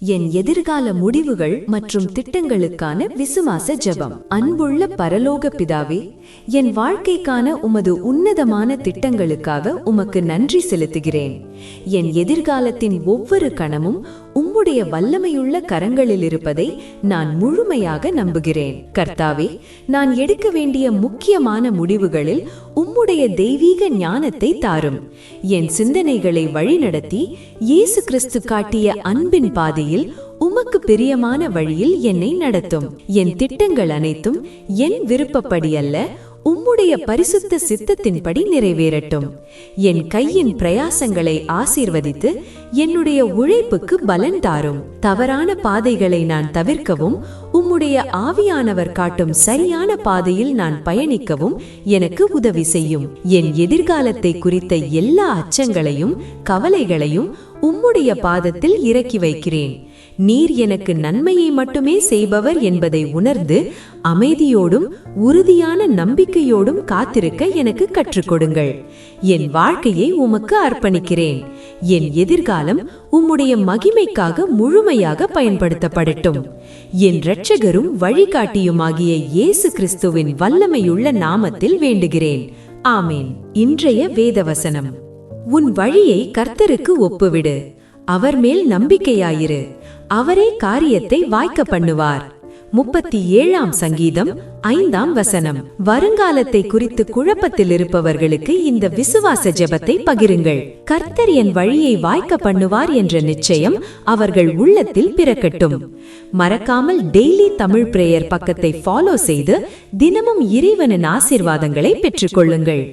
என் எதிர்கால முடிவுகள் மற்றும் திட்டங்களுக்கான விசுவாச ஜெபம். அன்புள்ள பரலோக பிதாவே, என் வாழ்க்கைக்கான உமது உன்னதமான திட்டங்களுக்காக உமக்கு நன்றி செலுத்துகிறேன். என் எதிர்காலத்தின் ஒவ்வொரு கணமும் உம்முடைய வல்லமையுள்ள கரங்களில் இருப்பதை நான் முழுமையாக நம்புகிறேன். கர்த்தாவே, நான் எடுக்க வேண்டிய முக்கியமான முடிவுகளில் உம்முடைய தெய்வீக ஞானத்தை தாரும். என் சிந்தனைகளை வழிநடத்தி இயேசு கிறிஸ்து காட்டிய அன்பின் பாதையில் உமக்கு பிரியமான வழியில் என்னை நடத்தும். என் திட்டங்கள் அனைத்தும் என் விருப்பப்படி அல்ல, உம்முடைய பரிசுத்த சித்தத்தின்படி நிறைவேறட்டும். என் கையின் பிரயாசங்களை ஆசீர்வதித்து என்னுடைய உழைப்புக்கு பலன் தாரும். தவறான பாதைகளை நான் தவிர்க்கவும் உம்முடைய ஆவியானவர் காட்டும் சரியான பாதையில் நான் பயணிக்கவும் எனக்கு உதவி செய்யும். என் எதிர்காலத்தை குறித்த எல்லா அச்சங்களையும் கவலைகளையும் உம்முடைய பாதத்தில் இறக்கி வைக்கிறேன். நீர் எனக்கு நன்மையை மட்டுமே செய்பவர் என்பதை உணர்ந்து அமைதியோடும் உறுதியான நம்பிக்கையோடும் காத்திருக்க எனக்கு கற்றுக் கொடுங்கள். என் வாழ்க்கையை உமக்கு அர்ப்பணிக்கிறேன். என் எதிர்காலம் உம்முடைய மகிமைக்காக முழுமையாக பயன்படுத்தப்படட்டும். என் இரட்சகரும் வழிகாட்டியுமாகிய இயேசு கிறிஸ்துவின் வல்லமையுள்ள நாமத்தில் வேண்டுகிறேன். ஆமேன். இன்றைய வேதவசனம். உன் வழியை கர்த்தருக்கு ஒப்புவிடு, அவர் மேல் நம்பிக்கையாயிரு, அவரே காரியத்தை வாய்க்க பண்ணுவார். 37ஆம் சங்கீதம் 5ஆம் வசனம். வருங்காலத்தை குறித்து குழப்பத்தில் இருப்பவர்களுக்கு இந்த விசுவாச ஜெபத்தை பகிருங்கள். கர்த்தர் என் வழியை வாய்க்க பண்ணுவார் என்ற நிச்சயம் அவர்கள் உள்ளத்தில் பிறக்கட்டும். மறக்காமல் டெய்லி தமிழ் பிரேயர் பக்கத்தை ஃபாலோ செய்து தினமும் இறைவனின் ஆசீர்வாதங்களை பெற்றுக்கொள்ளுங்கள்.